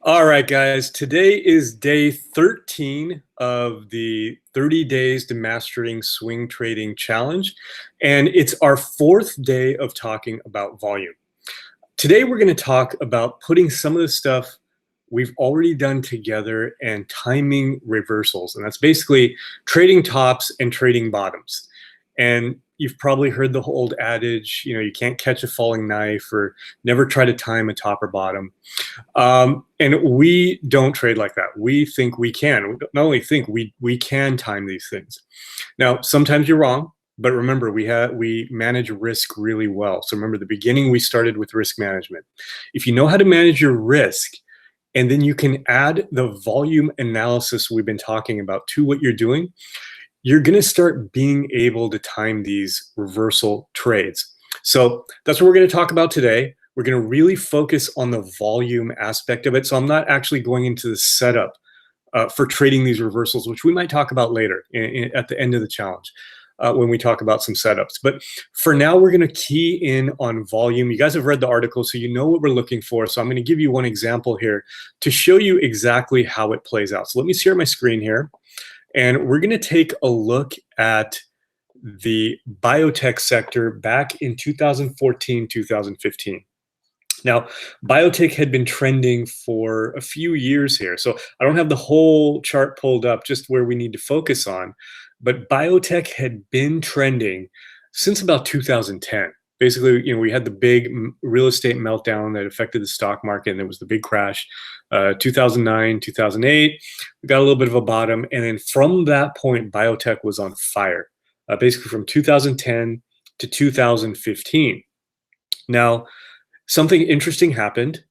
All right, guys. Today is day 13 of the 30 Days to Mastering Swing Trading Challenge, and it's our fourth day of talking about volume. Today, we're going to talk about putting some of the stuff we've already done together and timing reversals, and that's basically trading tops and trading bottoms. And you've probably heard the old adage, you can't catch a falling knife or never try to time a top or bottom. And we don't trade like that. We think we can. We not only think, we can time these things. Now, sometimes you're wrong, but remember, we manage risk really well. So remember, the beginning we started with risk management. If you know how to manage your risk, and then you can add the volume analysis we've been talking about to what you're doing, you're going to start being able to time these reversal trades. So that's what we're going to talk about today. We're going to really focus on the volume aspect of it. So I'm not actually going into the setup for trading these reversals, which we might talk about later at the end of the challenge when we talk about some setups. But for now, we're going to key in on volume. You guys have read the article, so you know what we're looking for. So I'm going to give you one example here to show you exactly how it plays out. So let me share my screen here. And we're going to take a look at the biotech sector back in 2014, 2015. Now, biotech had been trending for a few years here. So I don't have the whole chart pulled up, just where we need to focus on. But biotech had been trending since about 2010. Basically, we had the big real estate meltdown that affected the stock market, and there was the big crash, 2009, 2008. We got a little bit of a bottom, and then from that point, biotech was on fire, basically from 2010 to 2015. Now, something interesting happened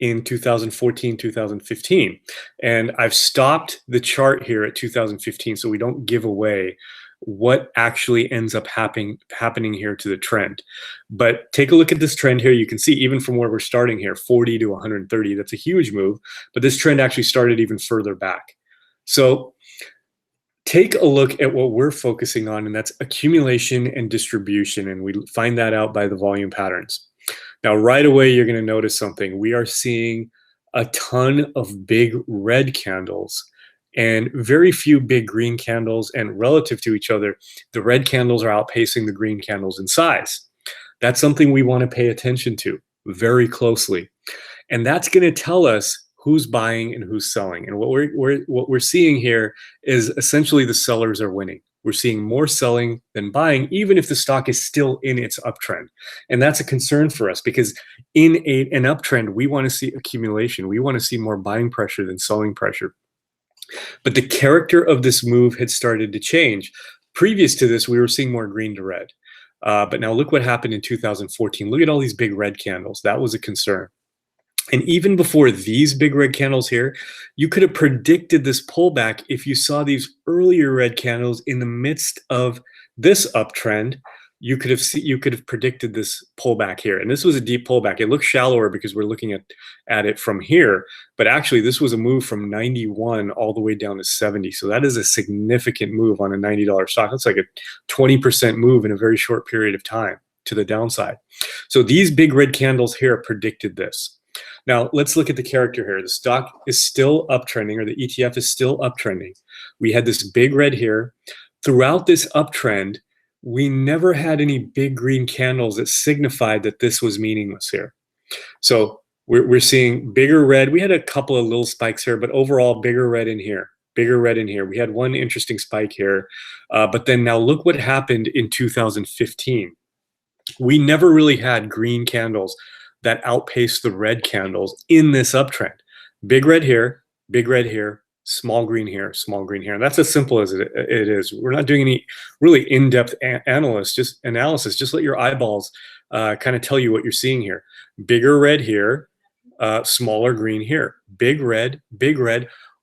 in 2014, 2015, and I've stopped the chart here at 2015 so we don't give away what actually ends up happening here to the trend. But take a look at this trend here. You can see even from where we're starting here, 40 to 130, that's a huge move, but this trend actually started even further back. So take a look at what we're focusing on, and that's accumulation and distribution, and we find that out by the volume patterns. Now, right away, you're going to notice something. We are seeing a ton of big red candles and very few big green candles, and relative to each other, the red candles are outpacing the green candles in size. That's something we want to pay attention to very closely. And that's going to tell us who's buying and who's selling. And what we're seeing here is essentially the sellers are winning. We're seeing more selling than buying, even if the stock is still in its uptrend. And that's a concern for us, because in an uptrend, we want to see accumulation. We want to see more buying pressure than selling pressure. But the character of this move had started to change. Previous to this, we were seeing more green to red. But now look what happened in 2014. Look at all these big red candles. That was a concern. And even before these big red candles here, you could have predicted this pullback if you saw these earlier red candles in the midst of this uptrend. You could have predicted this pullback here. And this was a deep pullback. It looks shallower because we're looking at it from here, but actually this was a move from 91 all the way down to 70. So that is a significant move on a $90 stock. That's like a 20% move in a very short period of time to the downside. So these big red candles here predicted this. Now, let's look at the character here. The stock is still uptrending, or the ETF is still uptrending. We had this big red here. Throughout this uptrend, we never had any big green candles that signified that this was meaningless here. So we're seeing bigger red. We had a couple of little spikes here, but overall bigger red in here, bigger red in here. We had one interesting spike here. But then now look what happened in 2015. We never really had green candles that outpaced the red candles in this uptrend. Big red here, small green here, small green here. And that's as simple as it is. We're not doing any really in-depth analysis. Just let your eyeballs kind of tell you what you're seeing here. Bigger red here, smaller green here. Big red,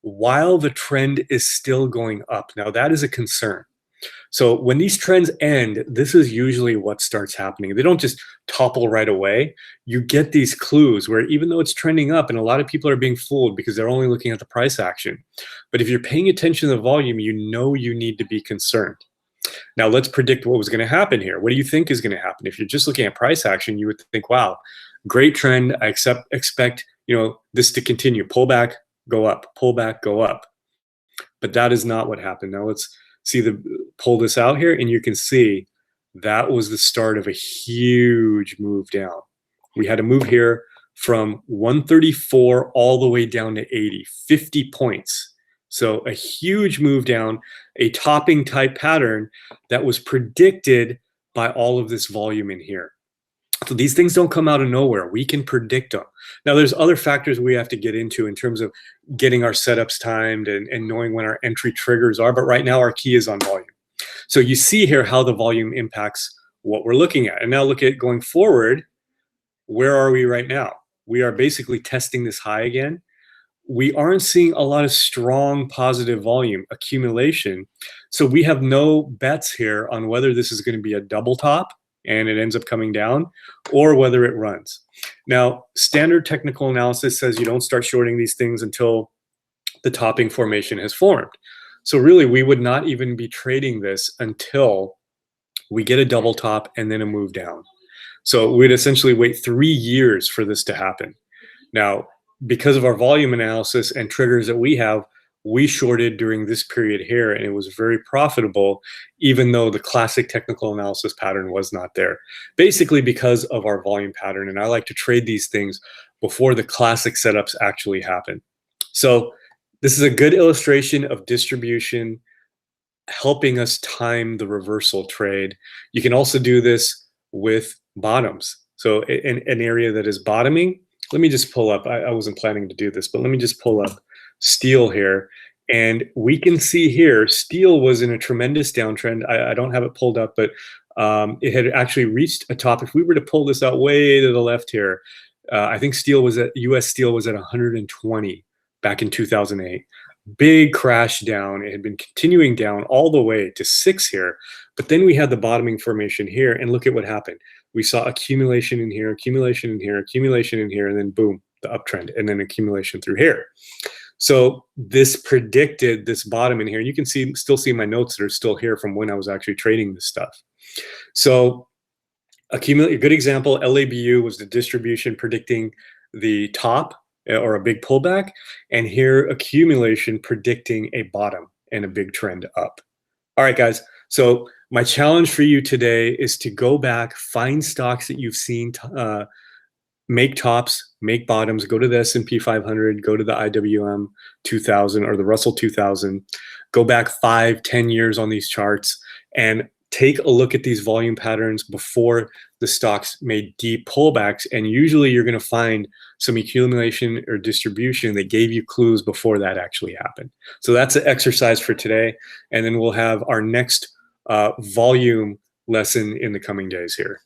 while the trend is still going up. Now, that is a concern. So when these trends end, this is usually what starts happening. They don't just topple right away. You get these clues where even though it's trending up, and a lot of people are being fooled because they're only looking at the price action. But if you're paying attention to the volume, you know you need to be concerned. Now let's predict what was going to happen here. What do you think is going to happen? If you're just looking at price action, you would think, wow, great trend. I expect this to continue, pull back, go up, pull back, go up. But that is not what happened. Now let's pull this out here, and you can see that was the start of a huge move down. We had a move here from 134 all the way down to 80, 50 points. So a huge move down, a topping type pattern that was predicted by all of this volume in here. So these things don't come out of nowhere. We can predict them. Now, there's other factors we have to get into in terms of getting our setups timed and knowing when our entry triggers are. But right now, our key is on volume. So you see here how the volume impacts what we're looking at. And now look at going forward. Where are we right now? We are basically testing this high again. We aren't seeing a lot of strong positive volume accumulation. So we have no bets here on whether this is going to be a double top and it ends up coming down, or whether it runs. Now, standard technical analysis says you don't start shorting these things until the topping formation has formed. So really, we would not even be trading this until we get a double top and then a move down. So we'd essentially wait 3 years for this to happen. Now, because of our volume analysis and triggers that we have, we shorted during this period here, and it was very profitable, even though the classic technical analysis pattern was not there. Basically because of our volume pattern, and I like to trade these things before the classic setups actually happen. So this is a good illustration of distribution helping us time the reversal trade. You can also do this with bottoms. So in an area that is bottoming, let me just pull up, I wasn't planning to do this, but let me just pull up steel here, and we can see here steel was in a tremendous downtrend. I don't have it pulled up, but it had actually reached a top. If we were to pull this out way to the left here, I think US steel was at 120 back in 2008. Big crash down. It had been continuing down all the way to 6 here, but then we had the bottoming formation here, and look at what happened. We saw accumulation in here, accumulation in here, accumulation in here, and then boom, the uptrend, and then accumulation through here. So this predicted this bottom in here. You can still see my notes that are still here from when I was actually trading this stuff. So a good example, LABU was the distribution predicting the top or a big pullback, and here accumulation predicting a bottom and a big trend up. All right, guys. So my challenge for you today is to go back, find stocks that you've seen make tops, make bottoms, go to the S&P 500, go to the IWM 2000 or the Russell 2000, go back 5-10 years on these charts and take a look at these volume patterns before the stocks made deep pullbacks. And usually you're going to find some accumulation or distribution that gave you clues before that actually happened. So that's an exercise for today. And then we'll have our next volume lesson in the coming days here.